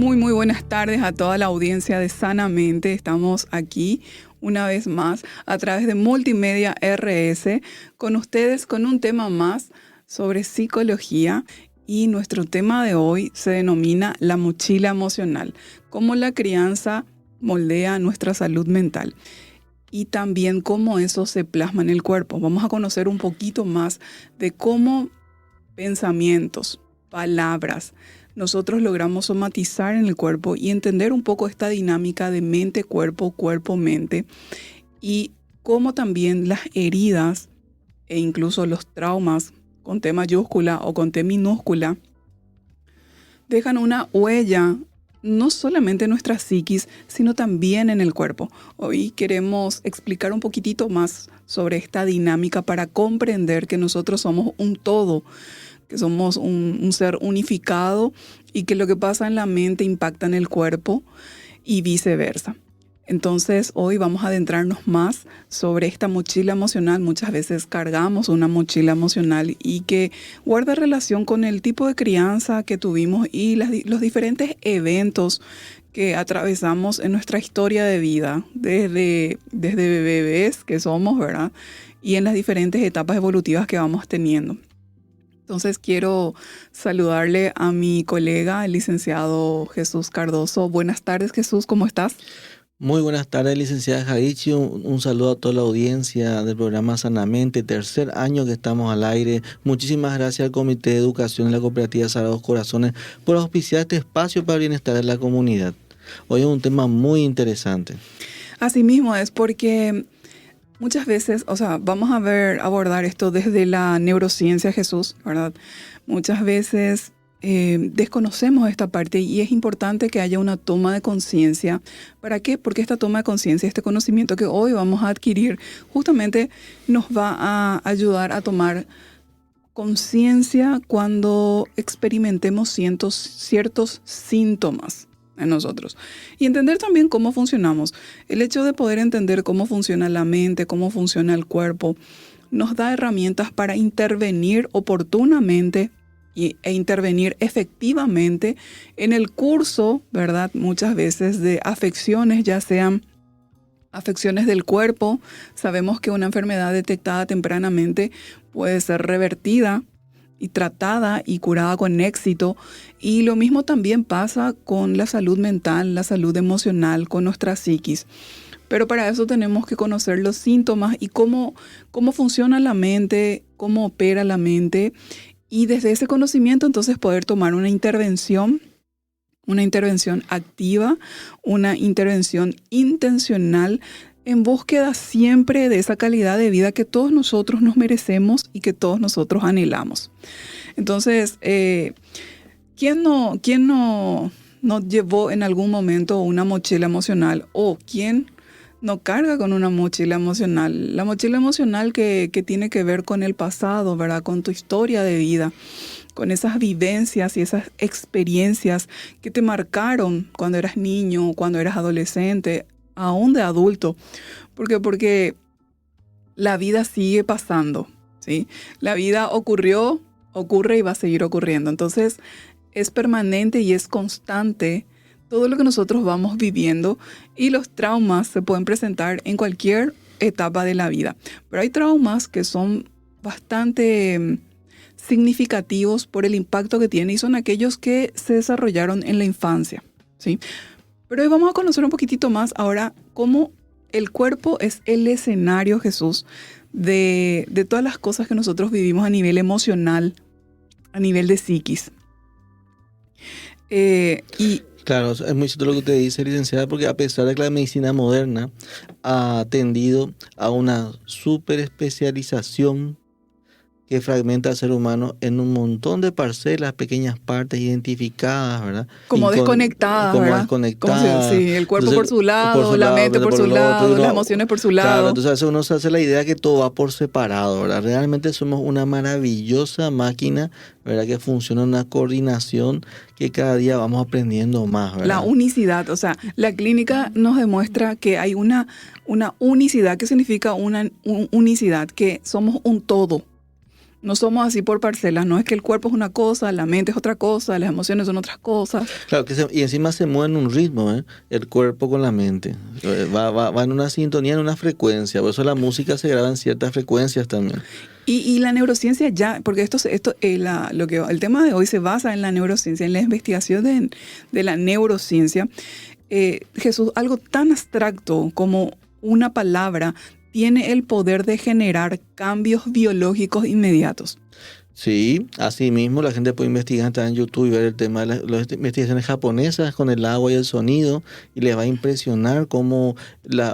Muy buenas tardes a toda la audiencia de Sanamente. Estamos aquí una vez más a través de Multimedia RS con ustedes con un tema más sobre psicología, y nuestro tema de hoy se denomina la mochila emocional, cómo la crianza moldea nuestra salud mental y también cómo eso se plasma en el cuerpo. Vamos a conocer un poquito más de cómo pensamientos, palabras, nosotros logramos somatizar en el cuerpo y entender un poco esta dinámica de mente-cuerpo, cuerpo-mente, y cómo también las heridas e incluso los traumas con T mayúscula o con T minúscula dejan una huella no solamente en nuestra psiquis, sino también en el cuerpo. Hoy queremos explicar un poquitito más sobre esta dinámica para comprender que nosotros somos un todo, que somos un ser unificado y que lo que pasa en la mente impacta en el cuerpo y viceversa. Entonces hoy vamos a adentrarnos más sobre esta mochila emocional. Muchas veces cargamos una mochila emocional y que guarda relación con el tipo de crianza que tuvimos y los diferentes eventos que atravesamos en nuestra historia de vida, desde bebés que somos, ¿verdad? Y en las diferentes etapas evolutivas que vamos teniendo. Entonces quiero saludarle a mi colega, el licenciado Jesús Cardoso. Buenas tardes, Jesús, ¿cómo estás? Muy buenas tardes, licenciada Jadichi. Un saludo a toda la audiencia del programa Sanamente, tercer año que estamos al aire. Muchísimas gracias al Comité de Educación de la Cooperativa Sagrados Corazones por auspiciar este espacio para el bienestar de la comunidad. Hoy es un tema muy interesante. Así mismo es, porque muchas veces, vamos a abordar esto desde la neurociencia, Jesús, ¿verdad? Muchas veces desconocemos esta parte y es importante que haya una toma de conciencia. ¿Para qué? Porque esta toma de conciencia, este conocimiento que hoy vamos a adquirir, justamente nos va a ayudar a conciencia cuando experimentemos ciertos síntomas en nosotros. Y entender también cómo funcionamos. El hecho de poder entender cómo funciona la mente, cómo funciona el cuerpo, nos da herramientas para intervenir oportunamente e intervenir efectivamente en el curso, ¿verdad? Muchas veces de afecciones, ya sean afecciones del cuerpo. Sabemos que una enfermedad detectada tempranamente puede ser revertida y tratada y curada con éxito. Y lo mismo también pasa con la salud mental, la salud emocional, con nuestra psiquis. Pero para eso tenemos que conocer los síntomas y cómo funciona la mente, cómo opera la mente. Y desde ese conocimiento entonces poder tomar una intervención activa, una intervención intencional en búsqueda siempre de esa calidad de vida que todos nosotros nos merecemos y que todos nosotros anhelamos. Entonces, ¿quién no llevó en algún momento una mochila emocional? ¿O quién no carga con una mochila emocional? La mochila emocional que tiene que ver con el pasado, ¿verdad? Con tu historia de vida, con esas vivencias y esas experiencias que te marcaron cuando eras niño, cuando eras adolescente, aún de adulto. ¿Por qué? Porque la vida sigue pasando, ¿sí? La vida ocurre y va a seguir ocurriendo. Entonces, es permanente y es constante todo lo que nosotros vamos viviendo, y los traumas se pueden presentar en cualquier etapa de la vida. Pero hay traumas que son bastante significativos por el impacto que tienen y son aquellos que se desarrollaron en la infancia, ¿sí? Pero hoy vamos a conocer un poquitito más ahora cómo el cuerpo es el escenario, Jesús, de todas las cosas que nosotros vivimos a nivel emocional, a nivel de psiquis. Claro, es muy cierto lo que usted dice, licenciada, porque a pesar de que la medicina moderna ha tendido a una super especialización que fragmenta al ser humano en un montón de parcelas, pequeñas partes identificadas, ¿verdad? Como desconectadas, como ¿verdad? desconectadas. Sí, el cuerpo Entonces, por su lado, la mente por su lado, las emociones por su Claro, lado. entonces a veces uno se hace la idea que todo va por separado, ¿verdad? Realmente somos una maravillosa máquina, ¿verdad? Que funciona en una coordinación que cada día vamos aprendiendo más, ¿verdad? La unicidad, la clínica nos demuestra que hay una unicidad. ¿Qué significa una unicidad? Que somos un todo. No somos así por parcelas, no es que el cuerpo es una cosa, la mente es otra cosa, las emociones son otras cosas. Claro, y encima se mueve en un ritmo, ¿eh? El cuerpo con la mente. Va en una sintonía, en una frecuencia. Por eso la música se graba en ciertas frecuencias también. Y la neurociencia ya, porque el tema de hoy se basa en la neurociencia, en la investigación de la neurociencia. Jesús, algo tan abstracto como una palabra tiene el poder de generar cambios biológicos inmediatos. Sí, así mismo la gente puede investigar, estar en YouTube y ver el tema de las investigaciones japonesas con el agua y el sonido, y les va a impresionar cómo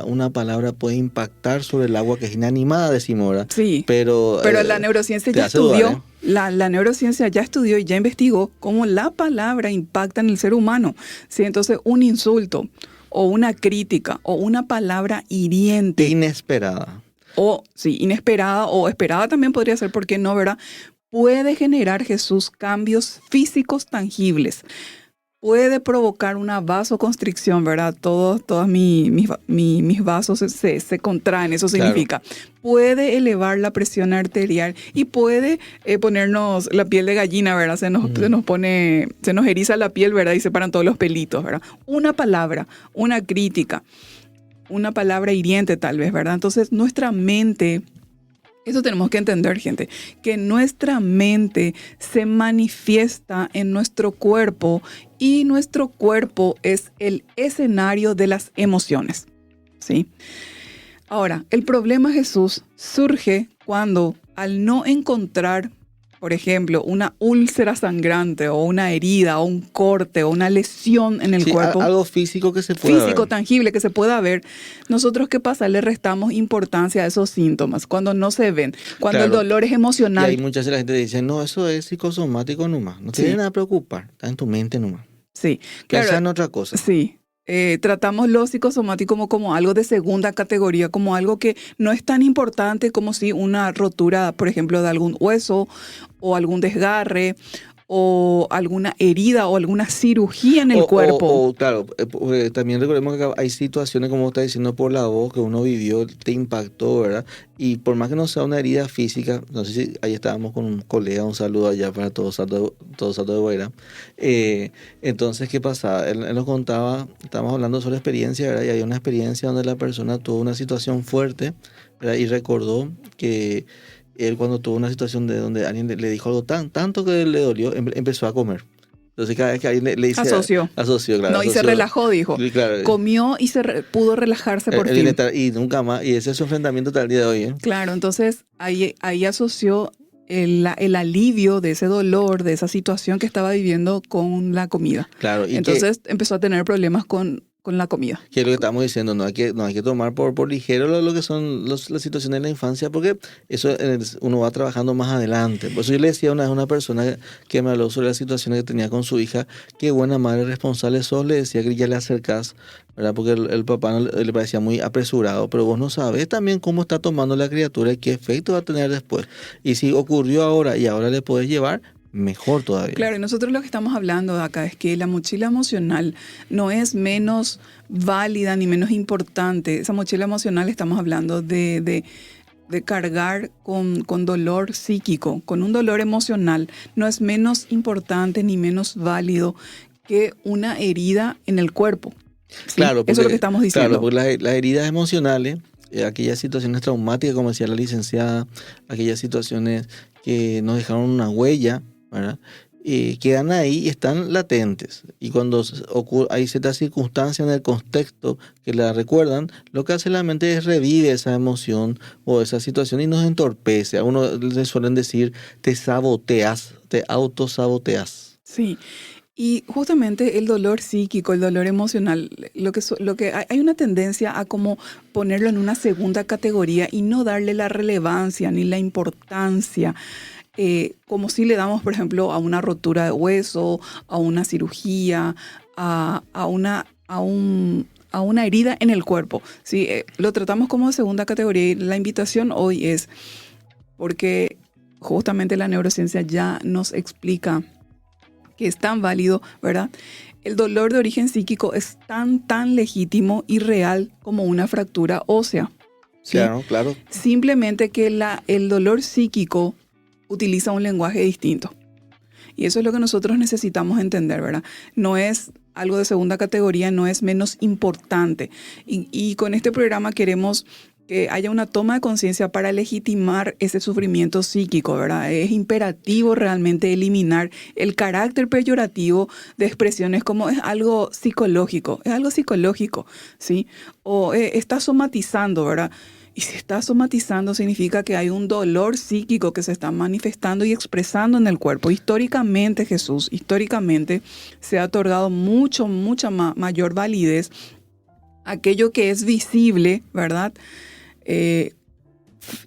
una palabra puede impactar sobre el agua, que es inanimada, decimos ahora. Sí, pero la neurociencia ya estudió, dudar, ¿eh? La neurociencia ya estudió y ya investigó cómo la palabra impacta en el ser humano. Sí, entonces un insulto o una crítica o una palabra hiriente. Inesperada. O, sí, inesperada o esperada también podría ser, ¿por qué no, verdad? Puede generar, Jesús, cambios físicos tangibles. Puede provocar una vasoconstricción, ¿verdad? Todos mis vasos se contraen, eso significa. Claro. Puede elevar la presión arterial y puede ponernos la piel de gallina, ¿verdad? Se nos eriza la piel, ¿verdad? Y se paran todos los pelitos, ¿verdad? Una palabra, una crítica, una palabra hiriente tal vez, ¿verdad? Entonces nuestra mente... Eso tenemos que entender, gente, que nuestra mente se manifiesta en nuestro cuerpo y nuestro cuerpo es el escenario de las emociones, ¿sí? Ahora, el problema, Jesús, surge cuando al no encontrar, por ejemplo, una úlcera sangrante o una herida o un corte o una lesión en el cuerpo. Algo físico que se pueda físico, ver. tangible, que se pueda ver. Nosotros, ¿qué pasa? Le restamos importancia a esos síntomas cuando no se ven, cuando el dolor es emocional. Y hay muchas de la gente que dice, no, eso es psicosomático nomás. No tiene nada que preocupar, está en tu mente nomás. Sí, claro. Esa es otra cosa. Sí. Tratamos lo psicosomático como algo de segunda categoría, como algo que no es tan importante como si una rotura, por ejemplo, de algún hueso o algún desgarre o alguna herida o alguna cirugía en el cuerpo. Claro, también recordemos que hay situaciones, como está diciendo por la voz, que uno vivió, te impactó, ¿verdad? Y por más que no sea una herida física, no sé si ahí estábamos con un colega, un saludo allá para todos Salto de Guaira. Entonces, ¿qué pasa? Él nos contaba, estábamos hablando sobre experiencia, ¿verdad? Y hay una experiencia donde la persona tuvo una situación fuerte, ¿verdad? Y recordó que él, cuando tuvo una situación donde alguien le dijo algo tanto que le dolió, empezó a comer. Entonces cada vez que alguien le dice... Asoció, claro. No, y se relajó, dijo. Claro. Comió y pudo relajarse por fin. Y nunca más. Y ese es su enfrentamiento hasta el día de hoy, ¿eh? Claro, entonces ahí asoció el alivio de ese dolor, de esa situación que estaba viviendo con la comida. Claro. Y entonces empezó a tener problemas con la comida. Que es lo que estamos diciendo, no hay que tomar por ligero lo que son las situaciones de la infancia, porque eso uno va trabajando más adelante. Por eso yo le decía una vez a una persona que me habló sobre las situaciones que tenía con su hija, qué buena madre responsable sos, le decía que ya le acercás, ¿verdad? Porque el papá no le parecía muy apresurado, pero vos no sabés también cómo está tomando la criatura y qué efecto va a tener después. Y si ocurrió ahora y ahora le podés llevar, mejor todavía. Claro, y nosotros lo que estamos hablando acá es que la mochila emocional no es menos válida ni menos importante. Esa mochila emocional estamos hablando de cargar con dolor psíquico, con un dolor emocional. No es menos importante ni menos válido que una herida en el cuerpo. ¿Sí? Claro, porque, eso es lo que estamos diciendo. Claro, porque las heridas emocionales, aquellas situaciones traumáticas, como decía la licenciada, aquellas situaciones que nos dejaron una huella, ¿verdad? Quedan ahí y están latentes. Y cuando hay ciertas circunstancias en el contexto que la recuerdan, lo que hace la mente es revive esa emoción o esa situación y nos entorpece. A uno le suelen decir, te saboteas, te autosaboteas. Sí. Y justamente el dolor psíquico, el dolor emocional, hay una tendencia a como ponerlo en una segunda categoría y no darle la relevancia ni la importancia. Como si le damos, por ejemplo, a una rotura de hueso, a una cirugía, a una herida en el cuerpo. ¿Sí? Lo tratamos como segunda categoría y la invitación hoy es porque justamente la neurociencia ya nos explica que es tan válido, ¿verdad? El dolor de origen psíquico es tan legítimo y real como una fractura ósea. ¿Sí? Claro. Simplemente que el dolor psíquico utiliza un lenguaje distinto. Y eso es lo que nosotros necesitamos entender, ¿verdad? No es algo de segunda categoría, no es menos importante. Y con este programa queremos que haya una toma de conciencia para legitimar ese sufrimiento psíquico, ¿verdad? Es imperativo realmente eliminar el carácter peyorativo de expresiones como es algo psicológico, ¿sí? O está somatizando, ¿verdad? Y si está somatizando significa que hay un dolor psíquico que se está manifestando y expresando en el cuerpo. Históricamente, Jesús, se ha otorgado mucha mayor validez a aquello que es visible, ¿verdad?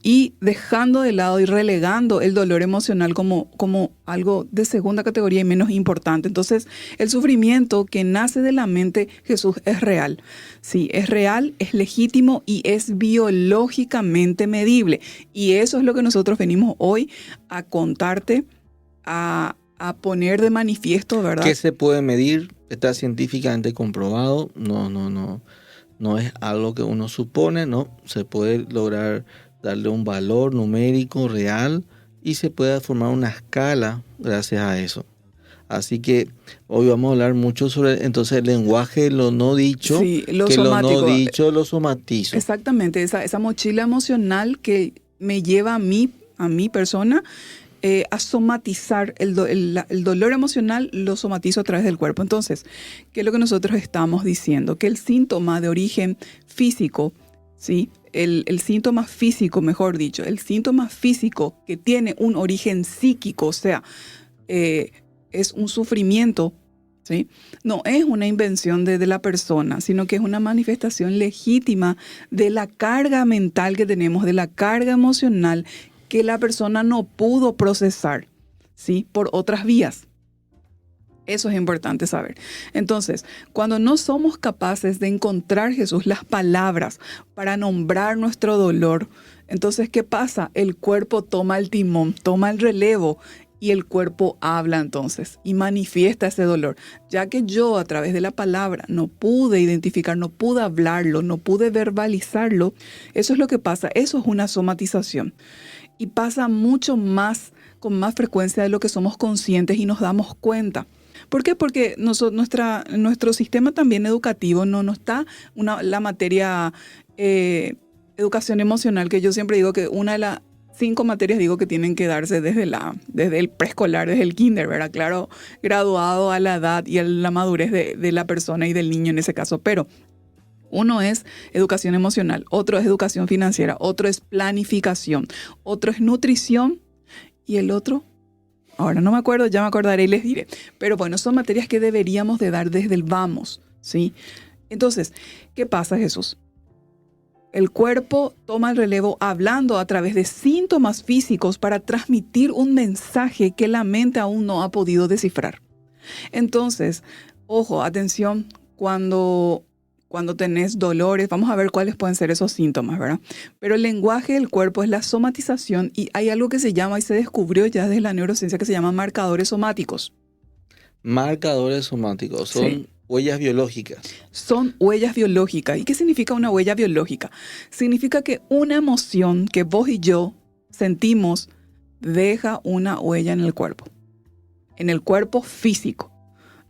Y dejando de lado y relegando el dolor emocional como algo de segunda categoría y menos importante. Entonces, el sufrimiento que nace de la mente, Jesús, es real. Sí, es real, es legítimo y es biológicamente medible. Y eso es lo que nosotros venimos hoy a contarte, a poner de manifiesto, ¿verdad? ¿Qué se puede medir? Está científicamente comprobado. No es algo que uno supone, no. Se puede lograr darle un valor numérico real y se puede formar una escala gracias a eso. Así que hoy vamos a hablar mucho sobre entonces el lenguaje, lo no dicho, sí, lo que somático. Lo no dicho lo somatizo. Exactamente, esa mochila emocional que me lleva a mi persona a somatizar el dolor emocional, lo somatizo a través del cuerpo. Entonces, ¿qué es lo que nosotros estamos diciendo? Que el síntoma de origen físico, ¿sí? El síntoma físico, mejor dicho, el síntoma físico que tiene un origen psíquico, o sea, es un sufrimiento, ¿sí? No es una invención de la persona, sino que es una manifestación legítima de la carga mental que tenemos, de la carga emocional que la persona no pudo procesar, ¿sí? Por otras vías. Eso es importante saber. Entonces, cuando no somos capaces de encontrar, Jesús, las palabras para nombrar nuestro dolor, entonces, ¿qué pasa? El cuerpo toma el timón, toma el relevo y el cuerpo habla entonces y manifiesta ese dolor. Ya que yo a través de la palabra no pude identificar, no pude hablarlo, no pude verbalizarlo, eso es lo que pasa. Eso es una somatización. Y pasa mucho más, con más frecuencia de lo que somos conscientes y nos damos cuenta. ¿Por qué? Porque nuestro sistema también educativo no está la materia educación emocional, que yo siempre digo que una de las 5 materias digo que tienen que darse desde el preescolar, desde el kinder, ¿verdad? Claro, graduado a la edad y a la madurez de la persona y del niño en ese caso, pero uno es educación emocional, otro es educación financiera, otro es planificación, otro es nutrición y el otro, ahora no me acuerdo, ya me acordaré y les diré. Pero bueno, son materias que deberíamos de dar desde el vamos, ¿sí? Entonces, ¿qué pasa, Jesús? El cuerpo toma el relevo hablando a través de síntomas físicos para transmitir un mensaje que la mente aún no ha podido descifrar. Entonces, ojo, atención, cuando tenés dolores, vamos a ver cuáles pueden ser esos síntomas, ¿verdad? Pero el lenguaje del cuerpo es la somatización y hay algo que se llama, y se descubrió ya desde la neurociencia, que se llama marcadores somáticos. Marcadores somáticos, son Sí. Huellas biológicas. Son huellas biológicas. ¿Y qué significa una huella biológica? Significa que una emoción que vos y yo sentimos deja una huella en el cuerpo físico.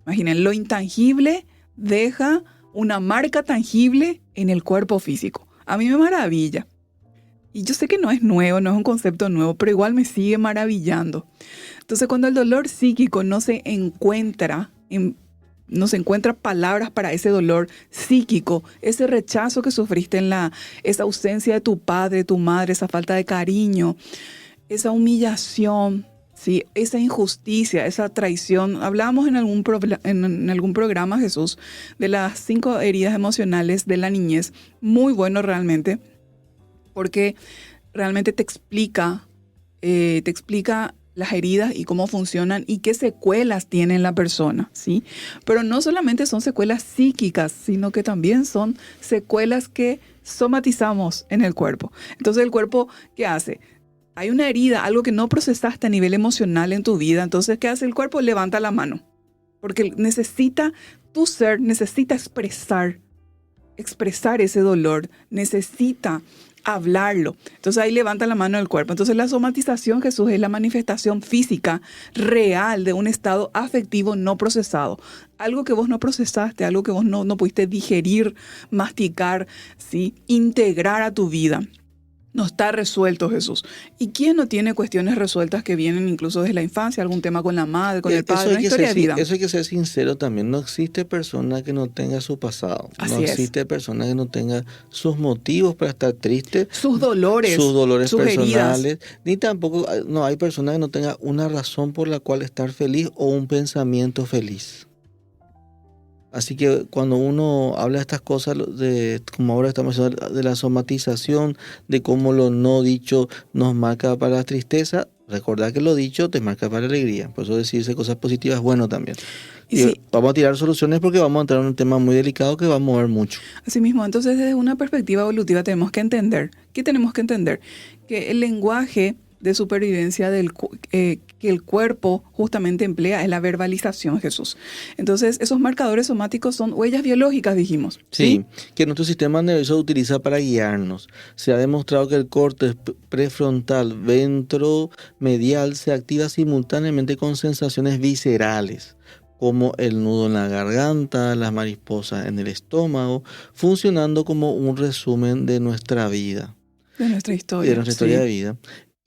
Imaginen, lo intangible deja una marca tangible en el cuerpo físico. A mí me maravilla. Y yo sé que no es nuevo, no es un concepto nuevo, pero igual me sigue maravillando. Entonces, cuando el dolor psíquico no se encuentra palabras para ese dolor psíquico, ese rechazo que sufriste esa ausencia de tu padre, tu madre, esa falta de cariño, esa humillación, ¿sí? Esa injusticia, esa traición. Hablábamos en algún programa, Jesús, de las 5 heridas emocionales de la niñez. Muy bueno realmente, porque realmente te explica las heridas y cómo funcionan y qué secuelas tiene la persona, ¿sí? Pero no solamente son secuelas psíquicas, sino que también son secuelas que somatizamos en el cuerpo. Entonces, ¿el cuerpo qué hace? Hay una herida, algo que no procesaste a nivel emocional en tu vida. Entonces, ¿qué hace el cuerpo? Levanta la mano. Porque tu ser necesita expresar ese dolor, necesita hablarlo. Entonces ahí levanta la mano del cuerpo. Entonces la somatización, Jesús, es la manifestación física real de un estado afectivo no procesado. Algo que vos no procesaste, algo que vos no pudiste digerir, masticar, ¿sí? Integrar a tu vida. No está resuelto, Jesús. ¿Y quién no tiene cuestiones resueltas que vienen incluso desde la infancia? Algún tema con la madre, con el padre, una historia de vida. Eso hay que ser sincero también. No existe persona que no tenga su pasado. Así no existe persona que no tenga sus motivos para estar triste. Sus dolores sus personales. heridas. Ni tampoco no hay persona que no tenga una razón por la cual estar feliz o un pensamiento feliz. Así que cuando uno habla de estas cosas, como ahora estamos hablando de la somatización, de cómo lo no dicho nos marca para la tristeza, recordad que lo dicho te marca para la alegría. Por eso decirse cosas positivas es bueno también. Y sí, vamos a tirar soluciones porque vamos a entrar en un tema muy delicado que va a mover mucho. Así mismo, entonces desde una perspectiva evolutiva tenemos que entender. ¿Qué tenemos que entender? Que el lenguaje de supervivencia que el cuerpo justamente emplea es la verbalización, Jesús. Entonces, esos marcadores somáticos son huellas biológicas, dijimos. Sí, que nuestro sistema nervioso utiliza para guiarnos. Se ha demostrado que el córtex prefrontal ventromedial se activa simultáneamente con sensaciones viscerales, como el nudo en la garganta, las mariposas en el estómago, funcionando como un resumen de nuestra vida. De nuestra historia. De nuestra historia de vida,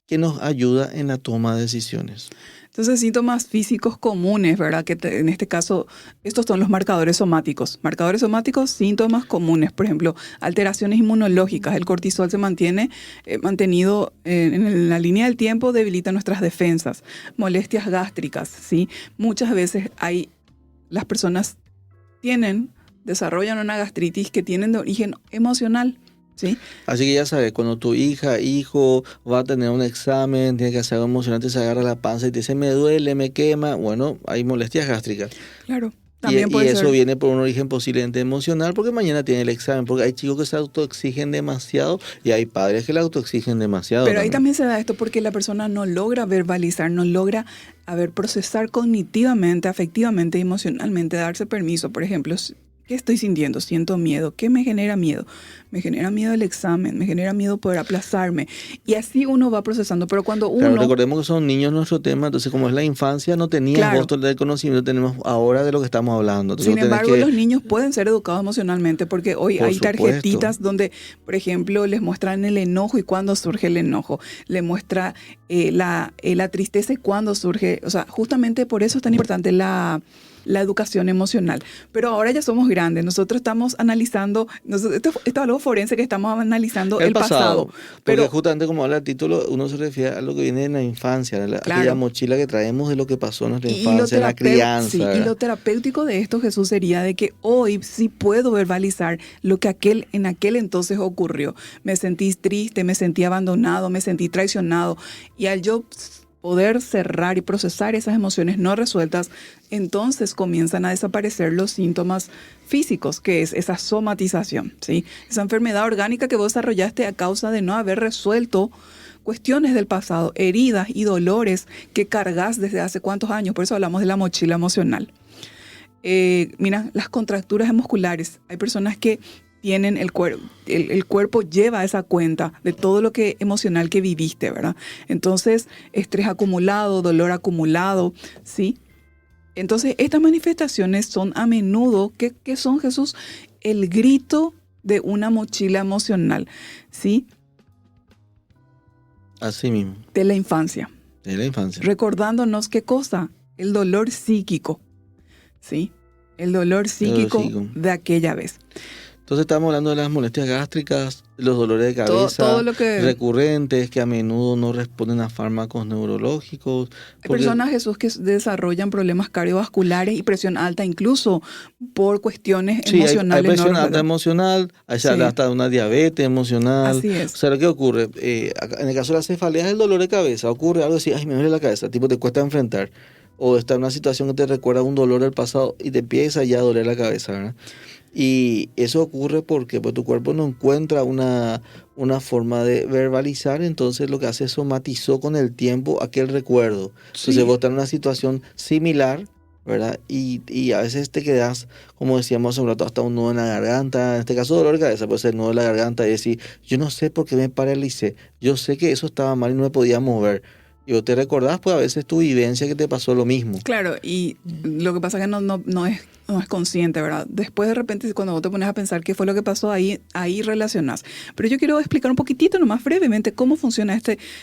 que nos ayuda en la toma de decisiones. Entonces, síntomas físicos comunes, ¿verdad? Que en este caso, estos son los marcadores somáticos. Marcadores somáticos, síntomas comunes. Por ejemplo, alteraciones inmunológicas. El cortisol se mantiene mantenido en la línea del tiempo, debilita nuestras defensas. Molestias gástricas, ¿sí? Muchas veces las personas desarrollan una gastritis que tienen de origen emocional. ¿Sí? Así que ya sabes, cuando tu hijo va a tener un examen, tiene que hacer algo emocionante, se agarra la panza y te dice, me duele, me quema, bueno, hay molestias gástricas. Claro, también puede ser. Y eso viene por un origen posiblemente emocional, porque mañana tiene el examen, porque hay chicos que se autoexigen demasiado y hay padres que le autoexigen demasiado. Pero ahí también se da esto porque la persona no logra verbalizar, no logra procesar cognitivamente, afectivamente, emocionalmente, darse permiso. Por ejemplo, ¿qué estoy sintiendo? Siento miedo. ¿Qué me genera miedo? Me genera miedo el examen, me genera miedo poder aplazarme. Y así uno va procesando. Pero cuando uno... Claro, recordemos que son niños nuestro tema, entonces como es la infancia, no teníamos voz del conocimiento, tenemos ahora de lo que estamos hablando. Entonces, sin embargo, los niños pueden ser educados emocionalmente porque hoy hay tarjetitas donde, por ejemplo, les muestran el enojo y cuándo surge el enojo. Le muestra la tristeza y cuándo surge. O sea, justamente por eso es tan importante la educación emocional. Pero ahora ya somos grandes, nosotros estamos analizando, esto es algo forense que estamos analizando el pasado. Pero justamente como habla el título, uno se refiere a lo que viene en la infancia, aquella mochila que traemos de lo que pasó en nuestra infancia, en la crianza. Sí, y lo terapéutico de esto, Jesús, sería de que hoy sí puedo verbalizar lo que en aquel entonces ocurrió. Me sentí triste, me sentí abandonado, me sentí traicionado. Y al yo poder cerrar y procesar esas emociones no resueltas, entonces comienzan a desaparecer los síntomas físicos, que es esa somatización, ¿sí? Esa enfermedad orgánica que vos desarrollaste a causa de no haber resuelto cuestiones del pasado, heridas y dolores que cargas desde hace cuántos años. Por eso hablamos de la mochila emocional. Mira, las contracturas musculares. Hay personas que tienen el cuerpo lleva esa cuenta de todo lo que emocional que viviste, ¿verdad? Entonces, estrés acumulado, dolor acumulado, ¿sí? Entonces, estas manifestaciones son a menudo, ¿qué son, Jesús? El grito de una mochila emocional, ¿sí? Así mismo. De la infancia. De la infancia. Recordándonos qué cosa, el dolor psíquico, ¿sí? El dolor psíquico de aquella vez. Entonces estamos hablando de las molestias gástricas, los dolores de cabeza todo lo que recurrentes que a menudo no responden a fármacos neurológicos. Hay personas, Jesús, que desarrollan problemas cardiovasculares y presión alta, incluso por cuestiones emocionales. Hay presión alta emocional, hay hasta una diabetes emocional. Así es. O sea, ¿qué ocurre? En el caso de la cefalea, el dolor de cabeza, ocurre algo así, ay, me duele la cabeza, tipo te cuesta enfrentar. O está en una situación que te recuerda un dolor del pasado y te empieza ya a doler la cabeza, ¿verdad? Y eso ocurre porque pues, tu cuerpo no encuentra una forma de verbalizar, entonces lo que hace es somatizó con el tiempo aquel recuerdo. Entonces vos estás en una situación similar, ¿verdad? Y a veces te quedas, como decíamos hace un rato, hasta un nudo en la garganta. En este caso, dolor de cabeza, puede ser nudo en la garganta y decir, yo no sé por qué me paralicé. Yo sé que eso estaba mal y no me podía mover. Y vos te recordás, pues a veces tu vivencia que te pasó lo mismo. Claro, y lo que pasa es que no es consciente, ¿verdad? Después de repente cuando vos te pones a pensar qué fue lo que pasó, ahí relacionás. Pero yo quiero explicar un poquitito nomás brevemente cómo funciona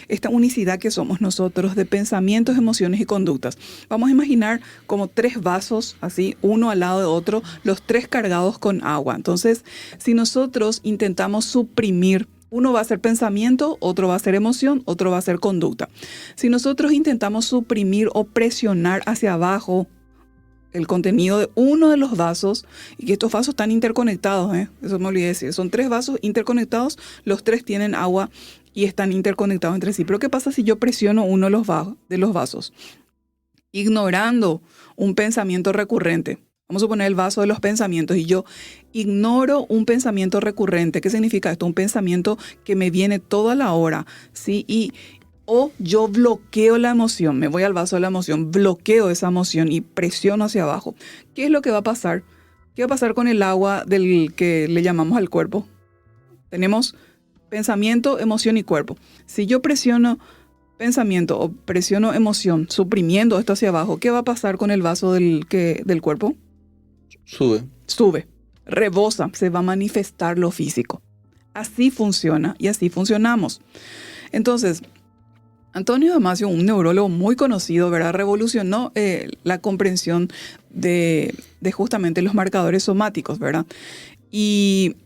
esta unicidad que somos nosotros de pensamientos, emociones y conductas. Vamos a imaginar como 3 vasos, así, uno al lado de otro, los 3 cargados con agua. Entonces, si nosotros intentamos suprimir, uno va a ser pensamiento, otro va a ser emoción, otro va a ser conducta. Si nosotros intentamos suprimir o presionar hacia abajo el contenido de uno de los vasos, y que estos vasos están interconectados, eso me olvidé decir, son 3 vasos interconectados, los 3 tienen agua y están interconectados entre sí. Pero ¿qué pasa si yo presiono uno de los vasos? Ignorando un pensamiento recurrente. Vamos a poner el vaso de los pensamientos y yo ignoro un pensamiento recurrente. ¿Qué significa esto? Un pensamiento que me viene toda la hora, ¿sí? O yo bloqueo la emoción, me voy al vaso de la emoción, bloqueo esa emoción y presiono hacia abajo. ¿Qué es lo que va a pasar? ¿Qué va a pasar con el agua del que le llamamos al cuerpo? Tenemos pensamiento, emoción y cuerpo. Si yo presiono pensamiento o presiono emoción, suprimiendo esto hacia abajo, ¿qué va a pasar con el vaso del cuerpo? Sube, rebosa, se va a manifestar lo físico. Así funciona y así funcionamos. Entonces, Antonio Damasio, un neurólogo muy conocido, ¿verdad?, revolucionó la comprensión de justamente los marcadores somáticos, ¿verdad? Y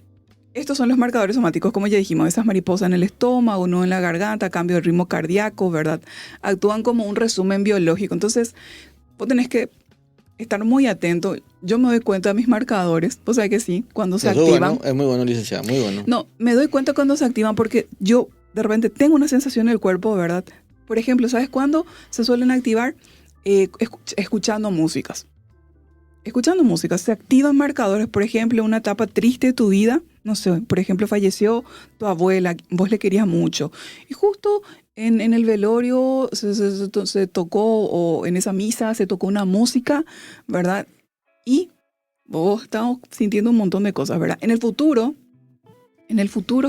estos son los marcadores somáticos, como ya dijimos, esas mariposas en el estómago, nudo en la garganta, cambio de ritmo cardíaco, ¿verdad? Actúan como un resumen biológico. Entonces, vos tenés que estar muy atento. Yo me doy cuenta de mis marcadores, o sea que sí, cuando se activan. Bueno, es muy bueno, licenciada, muy bueno. No, me doy cuenta cuando se activan porque yo de repente tengo una sensación en el cuerpo, ¿verdad? Por ejemplo, ¿sabes cuándo se suelen activar? Escuchando músicas. Escuchando música, se activan marcadores. Por ejemplo, una etapa triste de tu vida, no sé, por ejemplo, falleció tu abuela, vos le querías mucho. Y justo en el velorio se tocó, o en esa misa se tocó una música, ¿verdad? Y vos estás sintiendo un montón de cosas, ¿verdad? En el futuro,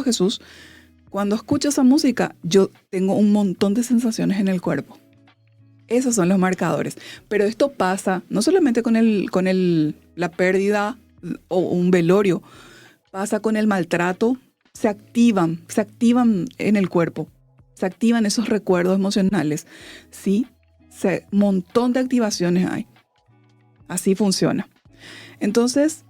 Jesús, cuando escucho esa música, yo tengo un montón de sensaciones en el cuerpo. Esos son los marcadores. Pero esto pasa no solamente con la pérdida o un velorio, pasa con el maltrato. Se activan en el cuerpo, se activan esos recuerdos emocionales. Sí, un montón de activaciones hay. Así funciona. Entonces,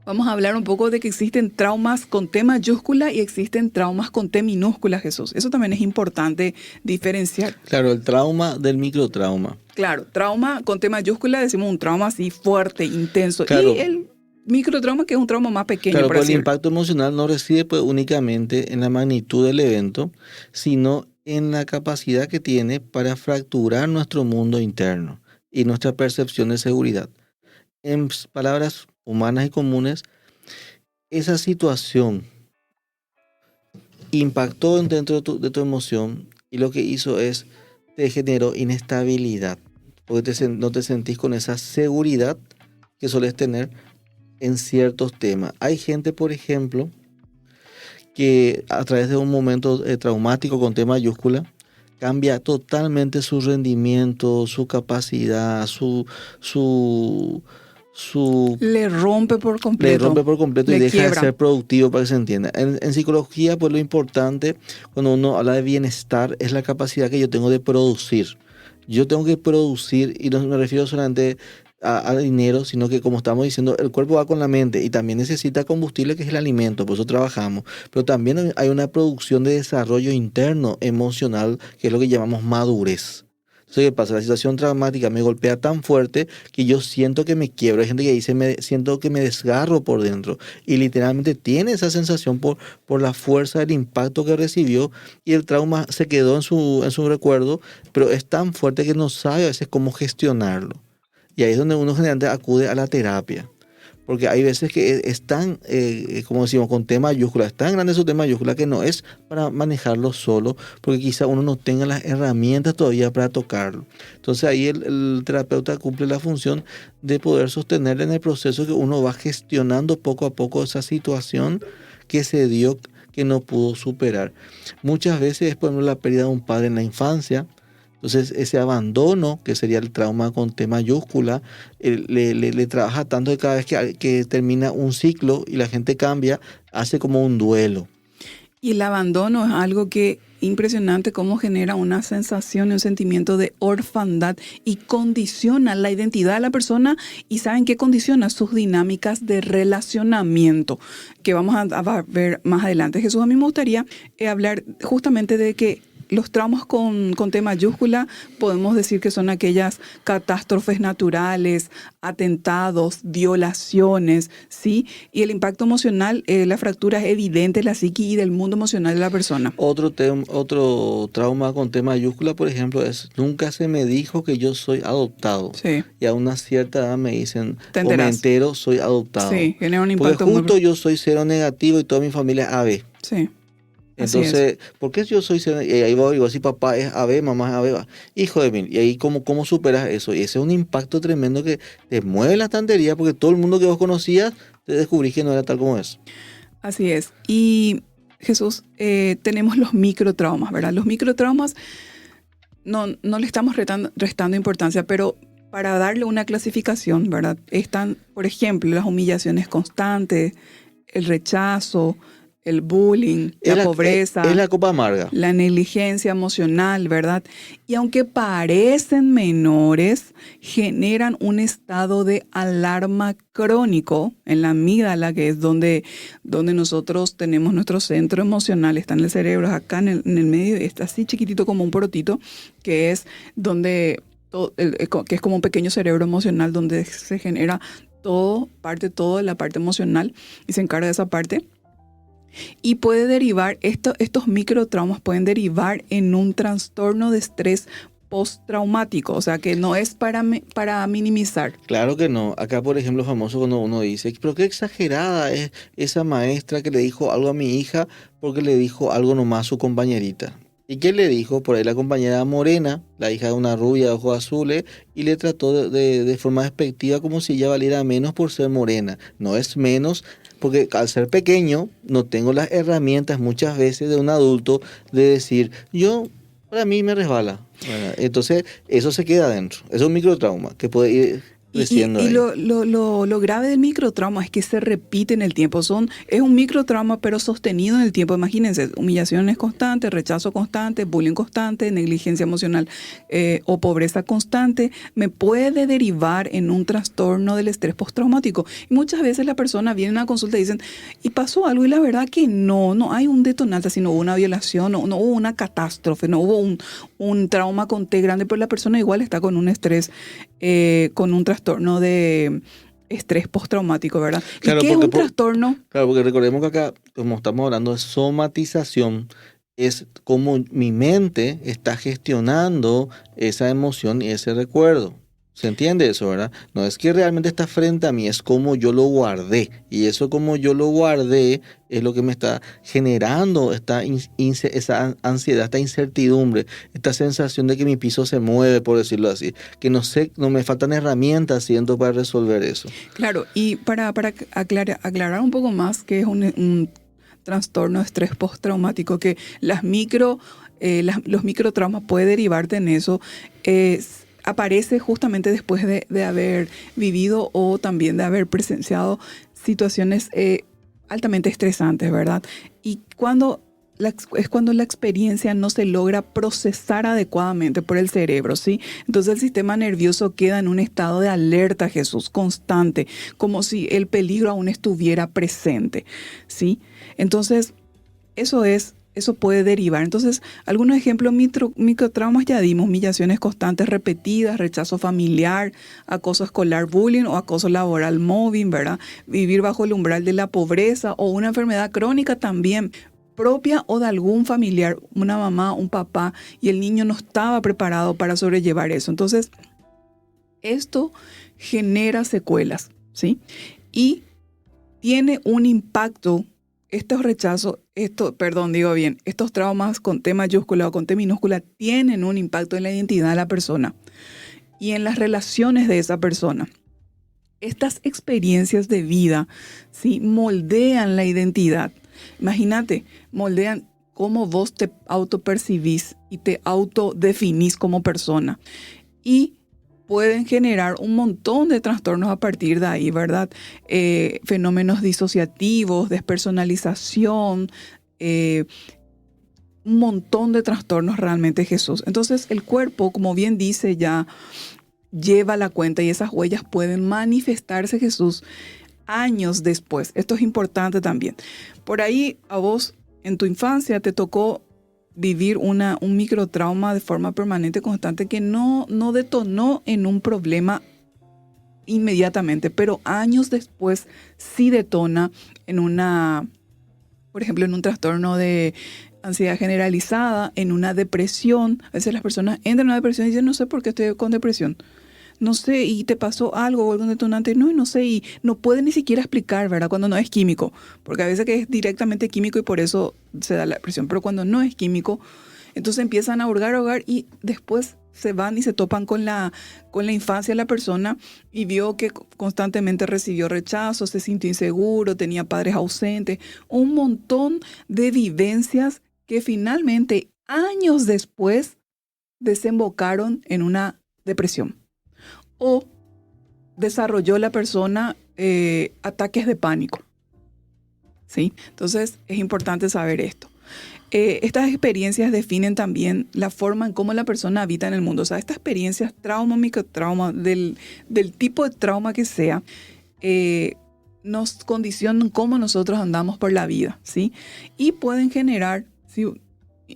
vamos a hablar un poco de que existen traumas con T mayúscula y existen traumas con T minúscula, Jesús. Eso también es importante diferenciar. Claro, el trauma del microtrauma. Claro, trauma con T mayúscula decimos un trauma así fuerte, intenso. Claro. Y el microtrauma, que es un trauma más pequeño. Claro, pero el impacto emocional no reside pues únicamente en la magnitud del evento, sino en la capacidad que tiene para fracturar nuestro mundo interno y nuestra percepción de seguridad. En palabras humanas y comunes, esa situación impactó dentro de tu emoción y lo que hizo es, te generó inestabilidad, porque no te sentís con esa seguridad que sueles tener en ciertos temas. Hay gente, por ejemplo, que a través de un momento traumático con T mayúscula, cambia totalmente su rendimiento, su capacidad, le rompe por completo. Y deja de ser productivo, para que se entienda. En psicología, pues lo importante cuando uno habla de bienestar es la capacidad que yo tengo de producir. Yo tengo que producir, y no me refiero solamente a dinero, sino que, como estamos diciendo, el cuerpo va con la mente y también necesita combustible, que es el alimento, por eso trabajamos. Pero también hay una producción de desarrollo interno, emocional, que es lo que llamamos madurez. Entonces, ¿qué pasa? La situación traumática me golpea tan fuerte que yo siento que me quiebro. Hay gente que dice, siento que me desgarro por dentro. Y literalmente tiene esa sensación por la fuerza del impacto que recibió, y el trauma se quedó en su recuerdo, pero es tan fuerte que no sabe a veces cómo gestionarlo. Y ahí es donde uno generalmente acude a la terapia. porque hay veces que es tan, como decimos, con T mayúscula, es tan grande su T mayúscula que no es para manejarlo solo, porque quizá uno no tenga las herramientas todavía para tocarlo. Entonces ahí el terapeuta cumple la función de poder sostener en el proceso que uno va gestionando poco a poco esa situación que se dio, que no pudo superar. Muchas veces es, por ejemplo, la pérdida de un padre en la infancia. Entonces ese abandono, que sería el trauma con T mayúscula, le trabaja tanto que cada vez que termina un ciclo y la gente cambia, hace como un duelo. Y el abandono es algo que impresionante cómo genera una sensación y un sentimiento de orfandad y condiciona la identidad de la persona. ¿Y saben qué condiciona? Sus dinámicas de relacionamiento, que vamos a ver más adelante. Jesús, a mí me gustaría hablar justamente de que los traumas con T mayúscula podemos decir que son aquellas catástrofes naturales, atentados, violaciones, ¿sí? Y el impacto emocional, la fractura es evidente en la psique y del mundo emocional de la persona. Otro trauma con T mayúscula, por ejemplo, es nunca se me dijo que yo soy adoptado. Sí. Y a una cierta edad me dicen, ¿Te o me enterás? entero, soy adoptado. Sí, genera un impacto porque justo muy... yo soy cero negativo y toda mi familia es AB. Sí. Entonces, ¿por qué yo soy cero? Y ahí voy, digo, si papá es AB, mamá es AB, hijo de mí. Y ahí, ¿cómo superas eso? Y ese es un impacto tremendo que te mueve la estantería porque todo el mundo que vos conocías, te descubrís que no era tal como es. Así es. Y Jesús, tenemos los microtraumas, ¿verdad? Los microtraumas no le estamos restando importancia, pero para darle una clasificación, ¿verdad? Están, por ejemplo, las humillaciones constantes, el rechazo, el bullying, la pobreza. Es la copa amarga. La negligencia emocional, ¿verdad? Y aunque parecen menores, generan un estado de alarma crónico en la amígdala, que es donde nosotros tenemos nuestro centro emocional, está en el cerebro, acá en el medio, está así chiquitito como un porotito, que es donde que es como un pequeño cerebro emocional donde se genera todo de la parte emocional y se encarga de esa parte. Y puede derivar, estos microtraumas pueden derivar en un trastorno de estrés postraumático, o sea que no es para minimizar. Claro que no. Acá, por ejemplo, famoso cuando uno dice, pero qué exagerada es esa maestra que le dijo algo a mi hija porque le dijo algo nomás a su compañerita. ¿Y qué le dijo? Por ahí la compañera morena, la hija de una rubia de ojos azules, y le trató de forma despectiva como si ella valiera menos por ser morena. No es menos, porque al ser pequeño no tengo las herramientas muchas veces de un adulto de decir, para mí me resbala. ¿Verdad? Entonces eso se queda adentro. Es un microtrauma que puede ir creciendo. Y lo grave del microtrauma es que se repite en el tiempo. Es un microtrauma pero sostenido en el tiempo. Imagínense, humillaciones constantes, rechazo constante, bullying constante, negligencia emocional o pobreza constante. Me puede derivar en un trastorno del estrés postraumático. Y muchas veces la persona viene a una consulta y dicen, ¿y pasó algo? Y la verdad que no hay un detonante, sino hubo una violación, no hubo una catástrofe, no hubo un trauma con T grande, pero la persona igual está con un estrés, con un trastorno de estrés postraumático, ¿verdad? Claro, ¿Y qué es un trastorno? Claro, porque recordemos que acá, como estamos hablando de somatización, es como mi mente está gestionando esa emoción y ese recuerdo. ¿Se entiende eso, verdad? No es que realmente está frente a mí, es como yo lo guardé. Y eso como yo lo guardé es lo que me está generando esa ansiedad, esta incertidumbre, esta sensación de que mi piso se mueve, por decirlo así. Que no me faltan herramientas, siento, para resolver eso. Claro, y para aclarar un poco más que es un trastorno de estrés postraumático, que los microtraumas puede derivarte en eso, aparece justamente después de haber vivido o también de haber presenciado situaciones altamente estresantes, ¿verdad? Y es cuando la experiencia no se logra procesar adecuadamente por el cerebro, ¿sí? Entonces el sistema nervioso queda en un estado de alerta, Jesús, constante, como si el peligro aún estuviera presente, ¿sí? Entonces, eso puede derivar. Entonces, algunos ejemplos, microtraumas ya dimos: humillaciones constantes repetidas, rechazo familiar, acoso escolar, bullying o acoso laboral, mobbing, ¿verdad? Vivir bajo el umbral de la pobreza o una enfermedad crónica también, propia o de algún familiar, una mamá, un papá, y el niño no estaba preparado para sobrellevar eso. Entonces, esto genera secuelas, ¿sí? y tiene un impacto, estos rechazos, estos traumas con T mayúscula o con T minúscula tienen un impacto en la identidad de la persona y en las relaciones de esa persona. Estas experiencias de vida, ¿sí?, moldean la identidad. Imagínate, moldean cómo vos te autopercibís y te autodefinís como persona. Y pueden generar un montón de trastornos a partir de ahí, ¿verdad? Fenómenos disociativos, despersonalización, un montón de trastornos realmente, Jesús. Entonces el cuerpo, como bien dice, ya lleva la cuenta y esas huellas pueden manifestarse, Jesús, años después. Esto es importante también. Por ahí a vos en tu infancia te tocó vivir un microtrauma de forma permanente, constante, que no detonó en un problema inmediatamente, pero años después sí detona por ejemplo, en un trastorno de ansiedad generalizada, en una depresión. A veces las personas entran en una depresión y dicen, no sé por qué estoy con depresión. No sé, y te pasó algo o algún detonante, no sé, y no puede ni siquiera explicar, ¿verdad? Cuando no es químico, porque a veces que es directamente químico y por eso se da la depresión, pero cuando no es químico, entonces empiezan a hurgar y después se van y se topan con la infancia de la persona y vio que constantemente recibió rechazo, se sintió inseguro, tenía padres ausentes, un montón de vivencias que finalmente, años después, desembocaron en una depresión. O desarrolló la persona ataques de pánico, ¿sí? Entonces es importante saber esto. Estas experiencias definen también la forma en cómo la persona habita en el mundo. O sea, estas experiencias, trauma, microtrauma, del tipo de trauma que sea, nos condicionan cómo nosotros andamos por la vida, ¿sí? Y pueden generar, ¿sí?,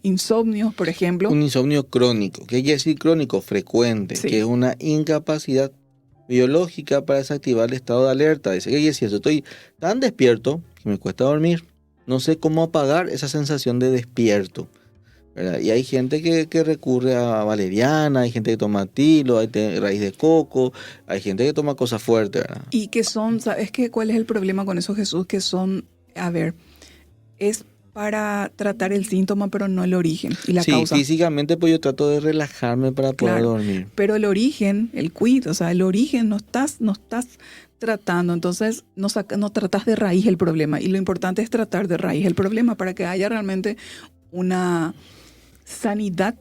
insomnios, por ejemplo. Un insomnio crónico, que quiere decir crónico, frecuente, sí, que es una incapacidad biológica para desactivar el estado de alerta. Dice, ¿qué quiere decir eso? Estoy tan despierto que me cuesta dormir. No sé cómo apagar esa sensación de despierto, ¿verdad? Y hay gente que recurre a valeriana, hay gente que toma tilo, hay raíz de coco, hay gente que toma cosas fuertes, ¿verdad? Y que son, ¿sabes qué? ¿Cuál es el problema con eso, Jesús? Que son, es para tratar el síntoma, pero no el origen y la causa. Sí, físicamente pues yo trato de relajarme para poder dormir. Pero el origen, el quid, o sea, el origen no estás tratando, entonces no tratas de raíz el problema. Y lo importante es tratar de raíz el problema para que haya realmente una sanidad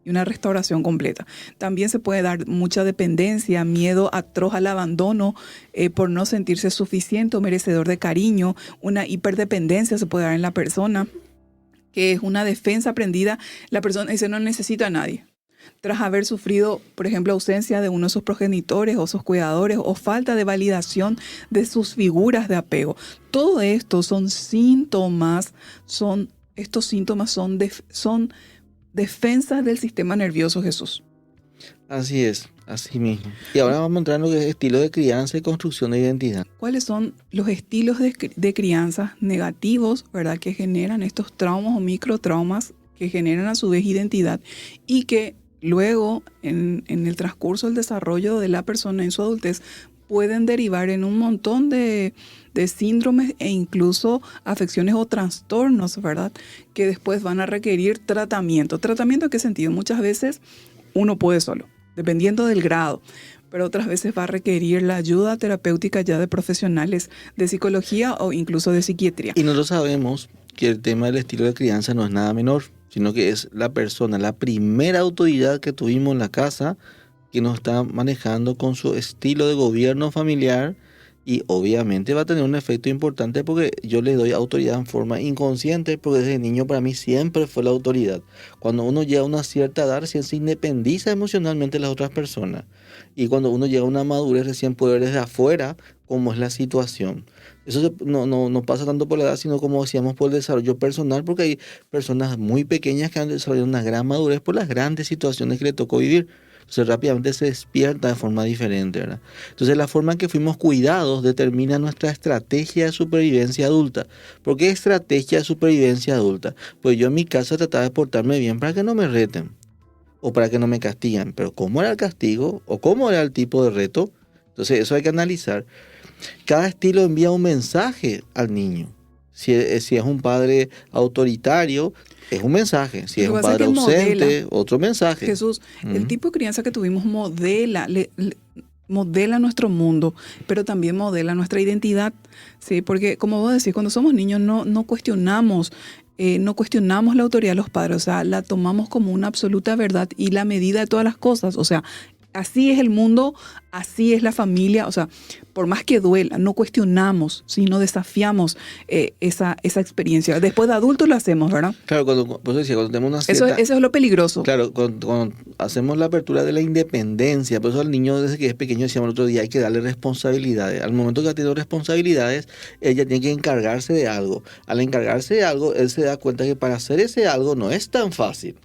y una restauración completa. También se puede dar mucha dependencia, miedo atroz al abandono por no sentirse suficiente o merecedor de cariño. Una hiperdependencia se puede dar en la persona, que es una defensa aprendida. La persona dice, no necesito a nadie. Tras haber sufrido, por ejemplo, ausencia de uno de sus progenitores o sus cuidadores o falta de validación de sus figuras de apego. Todo esto son síntomas, son defensas del sistema nervioso, Jesús. Así es, así mismo. Y ahora vamos a entrar en lo que es estilo de crianza y construcción de identidad. ¿Cuáles son los estilos de crianza negativos, verdad, que generan estos traumas o microtraumas que generan a su vez identidad y que luego en el transcurso del desarrollo de la persona en su adultez pueden derivar en un montón de síndromes e incluso afecciones o trastornos, ¿verdad?, que después van a requerir tratamiento. ¿Tratamiento en qué sentido? Muchas veces uno puede solo, dependiendo del grado, pero otras veces va a requerir la ayuda terapéutica ya de profesionales de psicología o incluso de psiquiatría. Y nosotros sabemos que el tema del estilo de crianza no es nada menor, sino que es la persona, la primera autoridad que tuvimos en la casa, que nos está manejando con su estilo de gobierno familiar y obviamente va a tener un efecto importante porque yo le doy autoridad en forma inconsciente porque desde niño para mí siempre fue la autoridad. Cuando uno llega a una cierta edad recién se independiza emocionalmente de las otras personas y cuando uno llega a una madurez recién puede ver desde afuera cómo es la situación. Eso no pasa tanto por la edad, sino como decíamos por el desarrollo personal, porque hay personas muy pequeñas que han desarrollado una gran madurez por las grandes situaciones que le tocó vivir. Entonces rápidamente se despierta de forma diferente, ¿verdad? Entonces la forma en que fuimos cuidados determina nuestra estrategia de supervivencia adulta. ¿Por qué estrategia de supervivencia adulta? Pues yo en mi casa trataba de portarme bien para que no me reten o para que no me castiguen. Pero ¿cómo era el castigo o cómo era el tipo de reto? Entonces eso hay que analizar. Cada estilo envía un mensaje al niño. Si es un padre autoritario, es un mensaje. Si es un padre ausente, otro mensaje. Jesús, el tipo de crianza que tuvimos modela nuestro mundo, pero también modela nuestra identidad, ¿sí? Porque, como vos decís, cuando somos niños no cuestionamos la autoridad de los padres, o sea, la tomamos como una absoluta verdad y la medida de todas las cosas, o sea, así es el mundo, así es la familia, o sea, por más que duela, no cuestionamos, sino desafiamos esa experiencia. Después de adultos lo hacemos, ¿verdad? Claro, cuando tenemos una cierta... Eso es lo peligroso. Claro, cuando hacemos la apertura de la independencia, por eso al niño desde que es pequeño, decíamos el otro día, hay que darle responsabilidades. Al momento que ha tenido responsabilidades, ella tiene que encargarse de algo. Al encargarse de algo, él se da cuenta que para hacer ese algo no es tan fácil.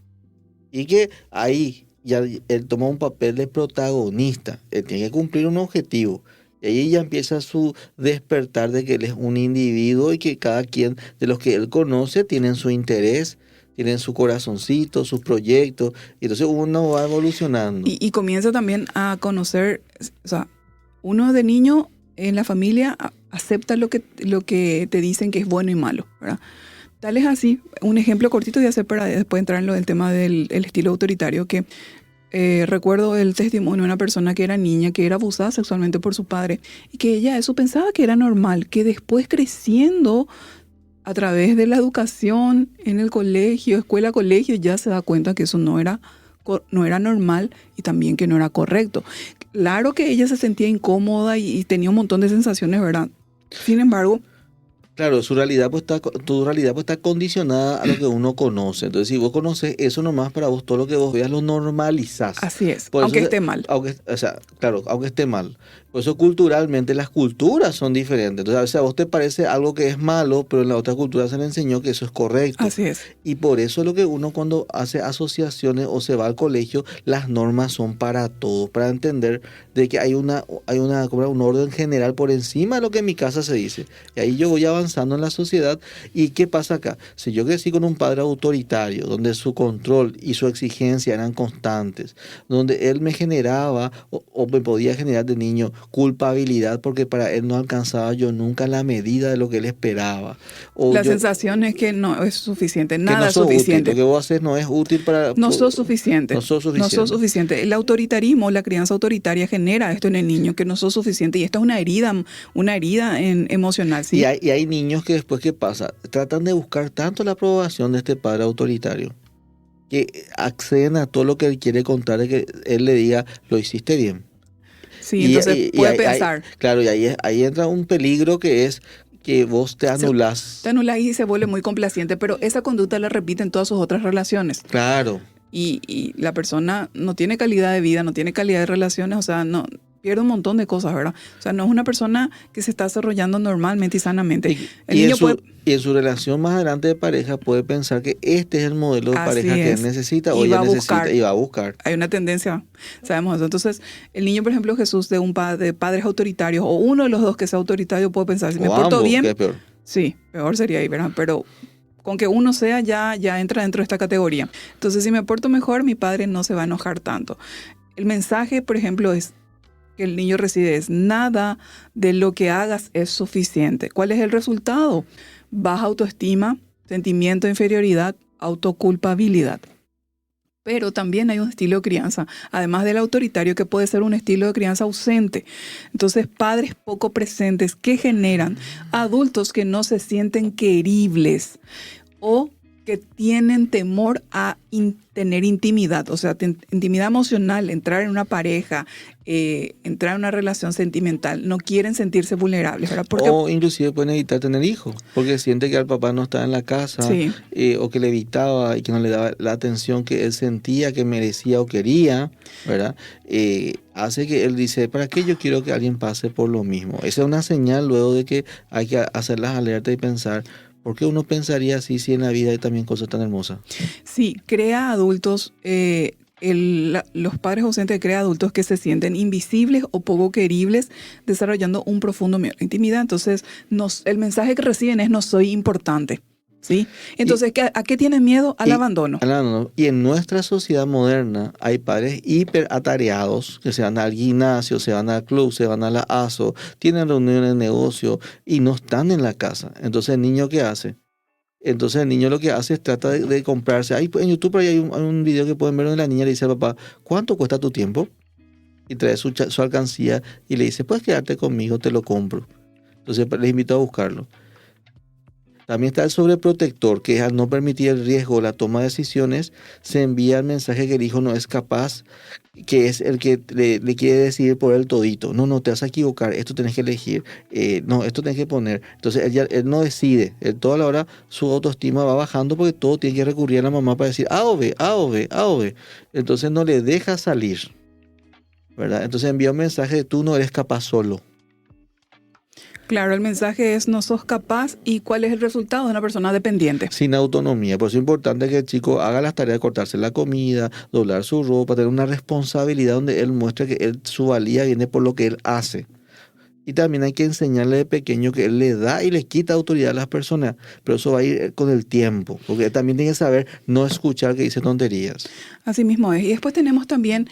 Y que ahí... ya él toma un papel de protagonista, él tiene que cumplir un objetivo. Y ahí ya empieza su despertar de que él es un individuo y que cada quien de los que él conoce tienen su interés, tienen su corazoncito, sus proyectos. Y entonces uno va evolucionando. Y comienza también a conocer, o sea, uno de niño en la familia acepta lo que te dicen que es bueno y malo, ¿verdad? Tal es así, un ejemplo cortito de hacer para después entrar en lo del tema del estilo autoritario, que recuerdo el testimonio de una persona que era niña, que era abusada sexualmente por su padre, y que ella eso pensaba que era normal, que después creciendo a través de la educación en el colegio, escuela, colegio, ya se da cuenta que eso no era normal y también que no era correcto. Claro que ella se sentía incómoda y tenía un montón de sensaciones, ¿verdad? Sin embargo... Claro, tu realidad está condicionada a lo que uno conoce. Entonces, si vos conoces eso nomás, para vos todo lo que vos veas lo normalizás. Así es, aunque esté mal. Aunque esté mal. Por eso culturalmente las culturas son diferentes. Entonces, a veces a vos te parece algo que es malo, pero en la otra cultura se le enseñó que eso es correcto. Así es. Y por eso lo que uno cuando hace asociaciones o se va al colegio, las normas son para todos, para entender de que hay un orden general por encima de lo que en mi casa se dice. Y ahí yo voy avanzando en la sociedad. ¿Y qué pasa acá? Si yo crecí con un padre autoritario, donde su control y su exigencia eran constantes, donde él me generaba o me podía generar de niño culpabilidad porque para él no alcanzaba yo nunca la medida de lo que él esperaba. La sensación es que no es suficiente, nada es suficiente. Útil. Lo que vos haces no es útil para... No sos suficiente. No sos suficiente. El autoritarismo, la crianza autoritaria genera esto en el niño, que no sos suficiente. Y esta es una herida emocional. ¿Sí? Y hay niños que después, ¿qué pasa? Tratan de buscar tanto la aprobación de este padre autoritario que acceden a todo lo que él quiere contar, de que él le diga, lo hiciste bien. Sí, entonces puede pensar. Claro, y ahí entra un peligro que es que vos te anulás. Te anulás y se vuelve muy complaciente, pero esa conducta la repite en todas sus otras relaciones. Claro. Y la persona no tiene calidad de vida, no tiene calidad de relaciones, o sea, no pierde un montón de cosas, ¿verdad? O sea, no es una persona que se está desarrollando normalmente y sanamente. Y en su relación más adelante de pareja puede pensar que este es el modelo de pareja que él necesita o ella necesita y va a buscar. Hay una tendencia, sabemos eso. Entonces, el niño, por ejemplo, Jesús, de padres autoritarios, o uno de los dos que sea autoritario, puede pensar, si me porto bien... ¿Qué es peor? Sí, peor sería ahí, ¿verdad? Pero con que uno sea, ya entra dentro de esta categoría. Entonces, si me porto mejor, mi padre no se va a enojar tanto. El mensaje, por ejemplo, que el niño recibe es: nada de lo que hagas es suficiente. ¿Cuál es el resultado? Baja autoestima, sentimiento de inferioridad, autoculpabilidad. Pero también hay un estilo de crianza, además del autoritario, que puede ser un estilo de crianza ausente. Entonces, padres poco presentes que generan adultos que no se sienten queribles o que tienen temor a tener intimidad, o sea, intimidad emocional, entrar en una pareja, entrar en una relación sentimental, no quieren sentirse vulnerables, ¿verdad? O inclusive pueden evitar tener hijos, porque siente que al papá no está en la casa, sí. O que le evitaba y que no le daba la atención que él sentía que merecía o quería, ¿verdad? Hace que él dice, ¿para qué yo quiero que alguien pase por lo mismo? Esa es una señal luego de que hay que hacer las alertas y pensar, ¿por qué uno pensaría así si en la vida hay también cosas tan hermosas? Sí, crea adultos, los padres ausentes crean adultos que se sienten invisibles o poco queribles, desarrollando un profundo miedo a la intimidad. Entonces, el mensaje que reciben es: no soy importante. ¿sí? Entonces, ¿a qué tienen miedo? Al abandono. Y en nuestra sociedad moderna hay padres hiperatareados que se van al gimnasio, se van al club, se van a la ASO, tienen reuniones de negocio y no están en la casa. Entonces, ¿el niño qué hace? Entonces el niño lo que hace es trata de comprarse. Ahí en YouTube por ahí hay un video que pueden ver donde la niña le dice al papá, ¿cuánto cuesta tu tiempo? Y trae su alcancía y le dice, puedes quedarte conmigo, te lo compro. Entonces les invito a buscarlo. También está el sobreprotector, que al no permitir el riesgo o la toma de decisiones, se envía el mensaje que el hijo no es capaz, que es el que le quiere decidir por él todito. No, te vas a equivocar, esto tenés que elegir, no, esto tenés que poner. Entonces él no decide, él toda la hora su autoestima va bajando porque todo tiene que recurrir a la mamá para decir A o B, A o B, A o B. Entonces no le deja salir, ¿verdad? Entonces envía un mensaje de tú no eres capaz solo. Claro, el mensaje es no sos capaz y cuál es el resultado de una persona dependiente. Sin autonomía. Por eso es importante que el chico haga las tareas de cortarse la comida, doblar su ropa, tener una responsabilidad donde él muestre que su valía viene por lo que él hace. Y también hay que enseñarle de pequeño que él le da y le quita autoridad a las personas. Pero eso va a ir con el tiempo. Porque él también tiene que saber no escuchar que dice tonterías. Así mismo es. Y después tenemos también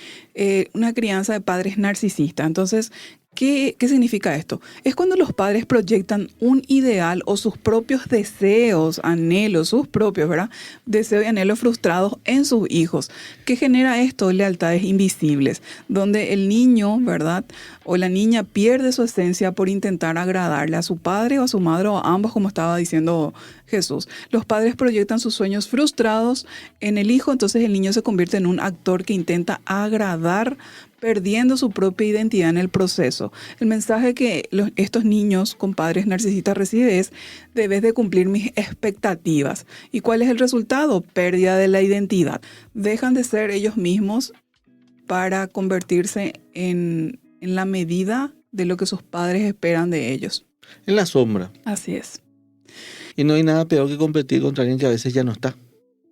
una crianza de padres narcisistas. Entonces, ¿qué significa esto? Es cuando los padres proyectan un ideal o sus propios deseos, anhelos, sus propios, ¿verdad? Deseos y anhelos frustrados en sus hijos. ¿Qué genera esto? Lealtades invisibles, donde el niño, ¿verdad? O la niña pierde su esencia por intentar agradarle a su padre o a su madre o a ambos, como estaba diciendo Jesús. Los padres proyectan sus sueños frustrados en el hijo, entonces el niño se convierte en un actor que intenta agradar, perdiendo su propia identidad en el proceso. El mensaje que estos niños con padres narcisistas reciben es: debes de cumplir mis expectativas. ¿Y cuál es el resultado? Pérdida de la identidad. Dejan de ser ellos mismos para convertirse en la medida de lo que sus padres esperan de ellos. En la sombra. Así es. Y no hay nada peor que competir contra alguien que a veces ya no está.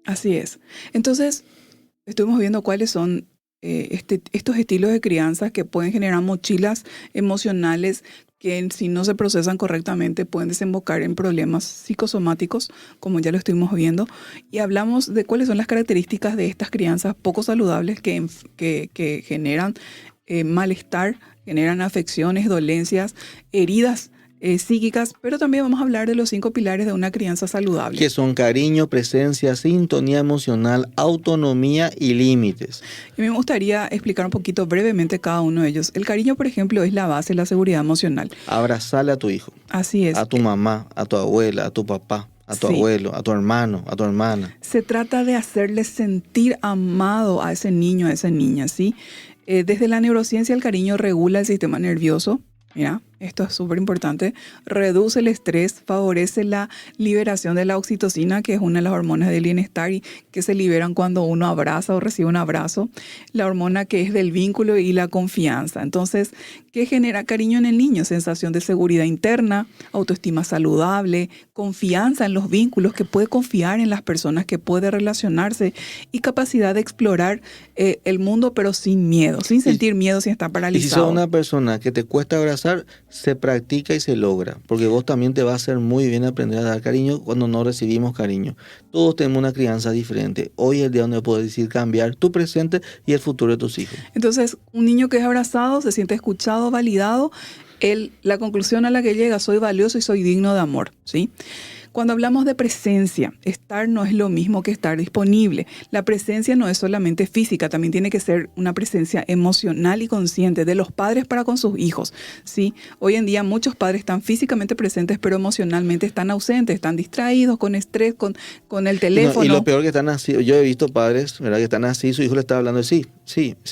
Así es. Entonces, estuvimos viendo cuáles son estos estilos de crianza que pueden generar mochilas emocionales que, si no se procesan correctamente, pueden desembocar en problemas psicosomáticos, como ya lo estuvimos viendo. Y hablamos de cuáles son las características de estas crianzas poco saludables que generan malestar, generan afecciones, dolencias, heridas psíquicas, pero también vamos a hablar de los 5 pilares de una crianza saludable. Que son cariño, presencia, sintonía emocional, autonomía y límites. Y me gustaría explicar un poquito brevemente cada uno de ellos. El cariño, por ejemplo, es la base de la seguridad emocional. Abrazarle a tu hijo. Así es. A tu mamá, a tu abuela, a tu papá, a tu abuelo, a tu hermano, a tu hermana. Se trata de hacerle sentir amado a ese niño, a esa niña, ¿sí? Desde la neurociencia, el cariño regula el sistema nervioso. Mira, esto es súper importante. Reduce el estrés, favorece la liberación de la oxitocina, que es una de las hormonas del bienestar y que se liberan cuando uno abraza o recibe un abrazo. La hormona que es del vínculo y la confianza. Entonces, ¿qué genera cariño en el niño? Sensación de seguridad interna, autoestima saludable, confianza en los vínculos, que puede confiar en las personas, que puede relacionarse y capacidad de explorar el mundo, pero sin miedo, sin sentir miedo, sin estar paralizado. Y si sos una persona que te cuesta abrazar, se practica y se logra, porque vos también te va a hacer muy bien aprender a dar cariño cuando no recibimos cariño. Todos tenemos una crianza diferente. Hoy es el día donde puedes decir cambiar tu presente y el futuro de tus hijos. Entonces, un niño que es abrazado se siente escuchado, validado. La conclusión a la que llega: soy valioso y soy digno de amor, ¿sí? Cuando hablamos de presencia, estar no es lo mismo que estar disponible. La presencia no es solamente física, también tiene que ser una presencia emocional y consciente de los padres para con sus hijos, ¿sí? Hoy en día muchos padres están físicamente presentes, pero emocionalmente están ausentes, están distraídos, con estrés, con el teléfono. Y lo peor que están así, yo he visto padres, ¿verdad?, que están así, su hijo le está hablando de sí.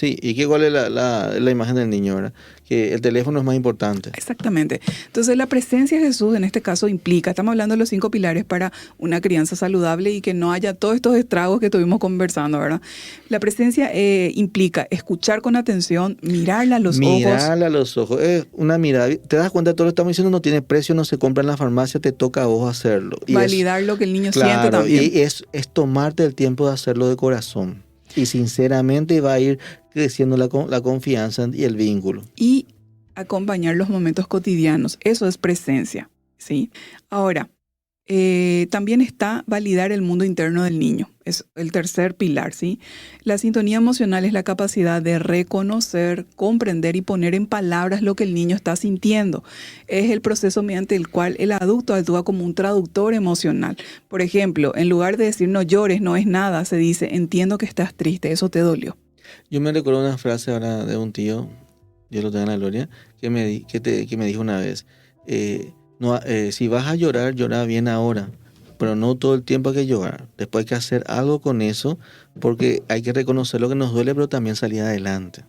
¿Y cuál es la imagen del niño, verdad? Que el teléfono es más importante. Exactamente. Entonces, la presencia de Jesús en este caso implica, estamos hablando de los 5 pilares para una crianza saludable y que no haya todos estos estragos que estuvimos conversando, ¿verdad? La presencia implica escuchar con atención, mirarla a los ojos. Mirarla a los ojos. Una mirada. Te das cuenta de todo lo que estamos diciendo, no tiene precio, no se compra en la farmacia, te toca a vos hacerlo. Y validar lo que el niño siente también. Y es tomarte el tiempo de hacerlo de corazón. Y sinceramente va a ir creciendo la confianza y el vínculo. Y acompañar los momentos cotidianos. Eso es presencia, ¿sí? Ahora, También está validar el mundo interno del niño. Es el tercer pilar, ¿sí? La sintonía emocional es la capacidad de reconocer, comprender y poner en palabras lo que el niño está sintiendo. Es el proceso mediante el cual el adulto actúa como un traductor emocional. Por ejemplo, en lugar de decir no llores, no es nada, se dice entiendo que estás triste, eso te dolió. Yo me recuerdo una frase ahora de un tío, Dios lo tenga en la gloria, que me dijo una vez, si vas a llorar, llora bien ahora, pero no todo el tiempo hay que llorar. Después hay que hacer algo con eso, porque hay que reconocer lo que nos duele, pero también salir adelante.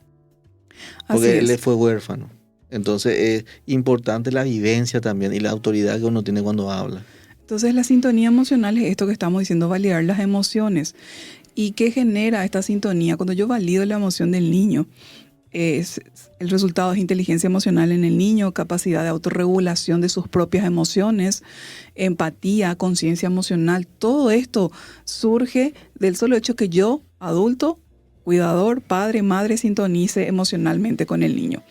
Porque él fue huérfano. Entonces es importante la vivencia también y la autoridad que uno tiene cuando habla. Entonces la sintonía emocional es esto que estamos diciendo, validar las emociones. ¿Y qué genera esta sintonía? Cuando yo valido la emoción del niño, el resultado es inteligencia emocional en el niño, capacidad de autorregulación de sus propias emociones, empatía, conciencia emocional. Todo esto surge del solo hecho que yo, adulto, cuidador, padre, madre, sintonice emocionalmente con el niño.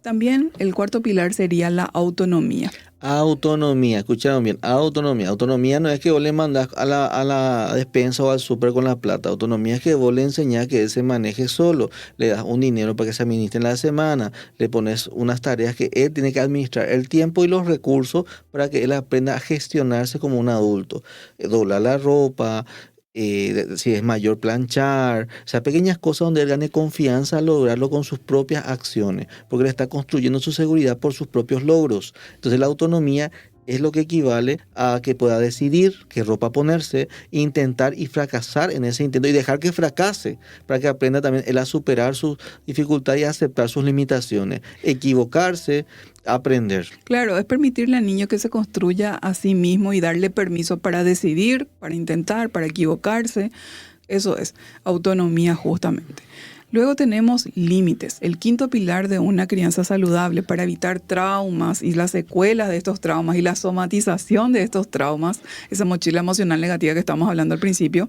También el cuarto pilar sería la autonomía. Autonomía, escucharon bien, autonomía. Autonomía no es que vos le mandás a la despensa o al súper con la plata. Autonomía es que vos le enseñás que él se maneje solo. Le das un dinero para que se administre en la semana. Le pones unas tareas que él tiene que administrar, el tiempo y los recursos para que él aprenda a gestionarse como un adulto. Doblar la ropa, si es mayor planchar, o sea, pequeñas cosas donde él gane confianza al lograrlo con sus propias acciones, porque él está construyendo su seguridad por sus propios logros. Entonces la autonomía es lo que equivale a que pueda decidir qué ropa ponerse, intentar y fracasar en ese intento y dejar que fracase para que aprenda también él a superar sus dificultades y a aceptar sus limitaciones, equivocarse, aprender. Claro, es permitirle al niño que se construya a sí mismo y darle permiso para decidir, para intentar, para equivocarse. Eso es autonomía justamente. Luego tenemos límites, el quinto pilar de una crianza saludable para evitar traumas y las secuelas de estos traumas y la somatización de estos traumas, esa mochila emocional negativa que estamos hablando al principio.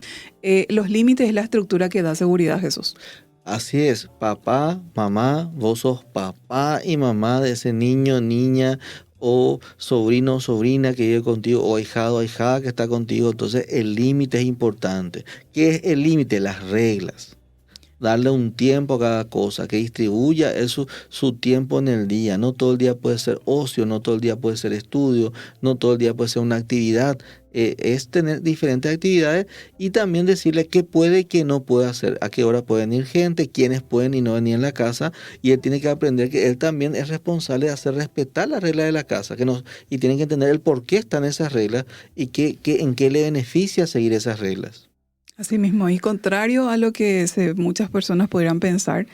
Los límites es la estructura que da seguridad, Jesús. Así es, papá, mamá, vos sos papá y mamá de ese niño, niña o sobrino o sobrina que vive contigo o ahijado o ahijada que está contigo. Entonces el límite es importante. ¿Qué es el límite? Las reglas. Darle un tiempo a cada cosa, que distribuya su tiempo en el día. No todo el día puede ser ocio, no todo el día puede ser estudio, no todo el día puede ser una actividad. Es tener diferentes actividades y también decirle qué puede y qué no puede hacer, a qué hora pueden ir gente, quiénes pueden y no venir en la casa. Y él tiene que aprender que él también es responsable de hacer respetar las reglas de la casa y tiene que entender el por qué están esas reglas y en qué le beneficia seguir esas reglas. Así mismo, y contrario a lo que muchas personas podrían pensar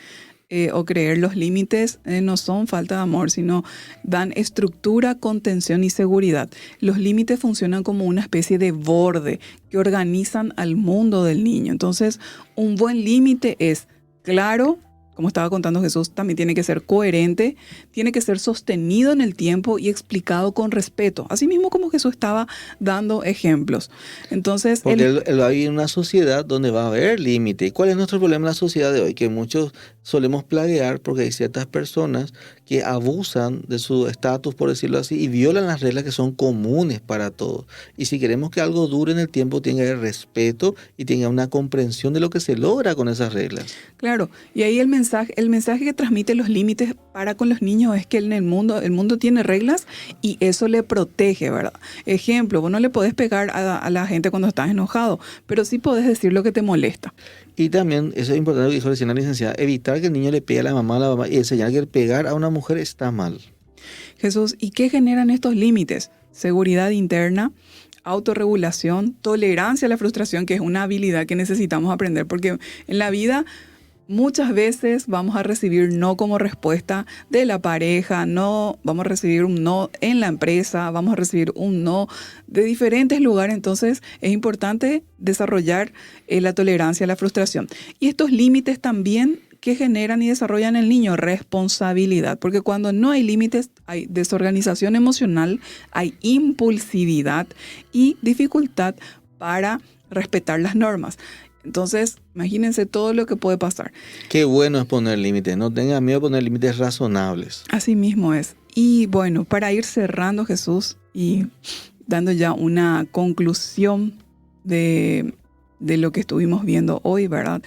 o creer, los límites no son falta de amor, sino dan estructura, contención y seguridad. Los límites funcionan como una especie de borde que organizan al mundo del niño. Entonces, un buen límite es claro. Como estaba contando Jesús, también tiene que ser coherente, tiene que ser sostenido en el tiempo y explicado con respeto. Así mismo como Jesús estaba dando ejemplos. Entonces, porque él va a vivir en una sociedad donde va a haber límite. ¿Y cuál es nuestro problema en la sociedad de hoy? Que muchos solemos plaguear porque hay ciertas personas que abusan de su estatus, por decirlo así, y violan las reglas que son comunes para todos. Y si queremos que algo dure en el tiempo, tiene que haber respeto y tenga una comprensión de lo que se logra con esas reglas. Claro, y ahí el mensaje que transmite los límites para con los niños es que en el mundo tiene reglas y eso le protege, ¿verdad? Ejemplo, vos no le podés pegar a la gente cuando estás enojado, pero sí podés decir lo que te molesta. Y también, eso es importante lo que dijo recién la licenciada, evitar que el niño le pegue a la mamá y enseñar que el pegar a una mujer está mal. Jesús, ¿y qué generan estos límites? Seguridad interna, autorregulación, tolerancia a la frustración, que es una habilidad que necesitamos aprender, porque en la vida muchas veces vamos a recibir no como respuesta de la pareja, no, vamos a recibir un no en la empresa, vamos a recibir un no de diferentes lugares. Entonces es importante desarrollar la tolerancia a la frustración. Y estos límites también que generan y desarrollan en el niño responsabilidad, porque cuando no hay límites hay desorganización emocional, hay impulsividad y dificultad para respetar las normas. Entonces, imagínense todo lo que puede pasar. Qué bueno es poner límites, no tengan miedo de poner límites razonables. Así mismo es. Y bueno, para ir cerrando, Jesús, y dando ya una conclusión de lo que estuvimos viendo hoy, ¿verdad?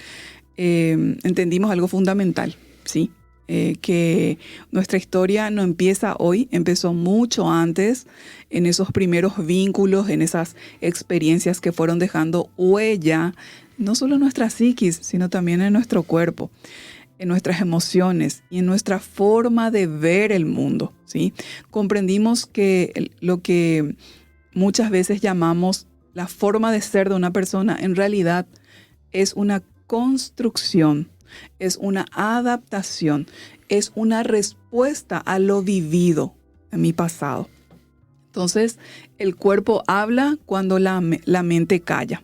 Entendimos algo fundamental, ¿sí? Que nuestra historia no empieza hoy, empezó mucho antes, en esos primeros vínculos, en esas experiencias que fueron dejando huella, no solo en nuestra psiquis, sino también en nuestro cuerpo, en nuestras emociones y en nuestra forma de ver el mundo, ¿sí? Comprendimos que lo que muchas veces llamamos la forma de ser de una persona, en realidad es una construcción, es una adaptación, es una respuesta a lo vivido en mi pasado. Entonces, el cuerpo habla cuando la mente calla.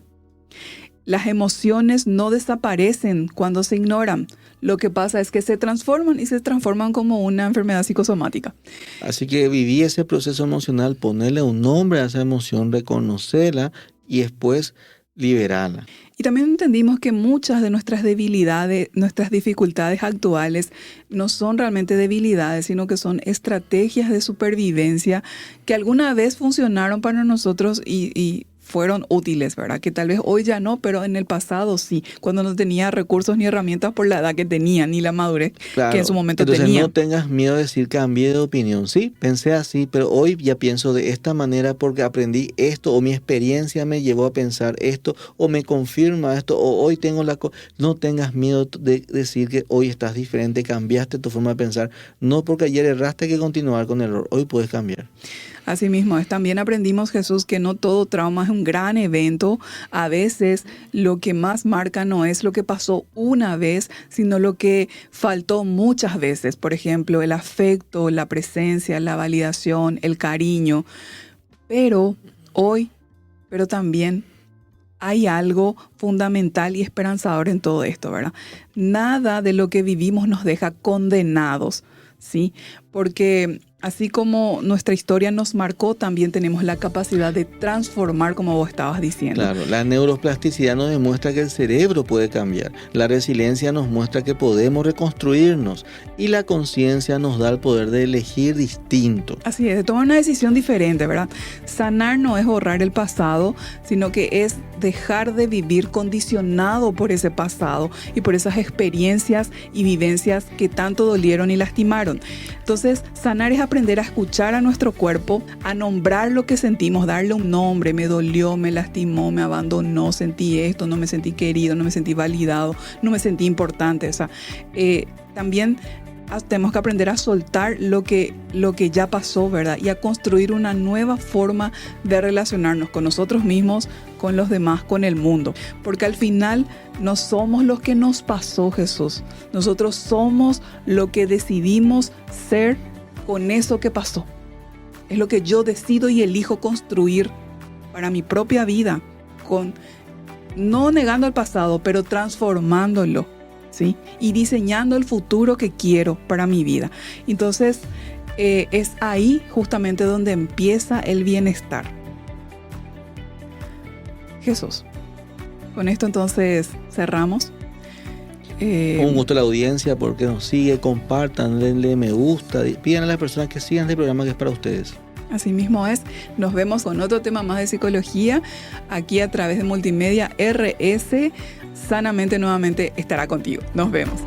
Las emociones no desaparecen cuando se ignoran. Lo que pasa es que se transforman como una enfermedad psicosomática. Así que viví ese proceso emocional, ponerle un nombre a esa emoción, reconocerla y después liberarla. Y también entendimos que muchas de nuestras debilidades, nuestras dificultades actuales no son realmente debilidades, sino que son estrategias de supervivencia que alguna vez funcionaron para nosotros y fueron útiles, ¿verdad? Que tal vez hoy ya no, pero en el pasado sí, cuando no tenía recursos ni herramientas por la edad que tenía, ni la madurez que en su momento tenía. Entonces no tengas miedo de decir cambié de opinión. Sí, pensé así, pero hoy ya pienso de esta manera porque aprendí esto o mi experiencia me llevó a pensar esto o me confirma esto o hoy tengo No tengas miedo de decir que hoy estás diferente, cambiaste tu forma de pensar. No porque ayer erraste hay que continuar con el error, hoy puedes cambiar. Así mismo es. También aprendimos, Jesús, que no todo trauma es un gran evento. A veces lo que más marca no es lo que pasó una vez, sino lo que faltó muchas veces. Por ejemplo, el afecto, la presencia, la validación, el cariño. Pero también hay algo fundamental y esperanzador en todo esto, ¿verdad? Nada de lo que vivimos nos deja condenados, ¿sí? Porque así como nuestra historia nos marcó, también tenemos la capacidad de transformar, como vos estabas diciendo. Claro, la neuroplasticidad nos demuestra que el cerebro puede cambiar. La resiliencia nos muestra que podemos reconstruirnos. Y la conciencia nos da el poder de elegir distinto. Así es, de tomar una decisión diferente, ¿verdad? Sanar no es borrar el pasado, sino que es dejar de vivir condicionado por ese pasado y por esas experiencias y vivencias que tanto dolieron y lastimaron. Entonces, sanar es aprender a escuchar a nuestro cuerpo, a nombrar lo que sentimos, darle un nombre. Me dolió, me lastimó, me abandonó, sentí esto, no me sentí querido, no me sentí validado, no me sentí importante. O sea, también tenemos que aprender a soltar lo que ya pasó, ¿verdad? Y a construir una nueva forma de relacionarnos con nosotros mismos, con los demás, con el mundo. Porque al final no somos lo que nos pasó, Jesús. Nosotros somos lo que decidimos ser con eso que pasó. Es lo que yo decido y elijo construir para mi propia vida, no negando el pasado, pero transformándolo, ¿sí? Y diseñando el futuro que quiero para mi vida. Entonces, es ahí justamente donde empieza el bienestar. Jesús, con esto entonces cerramos. Un gusto a la audiencia porque nos sigue, compartan, denle me gusta, pidan a las personas que sigan este programa que es para ustedes. Así mismo es. Nos vemos con otro tema más de psicología aquí a través de Multimedia RS. Sanamente nuevamente estará contigo. Nos vemos.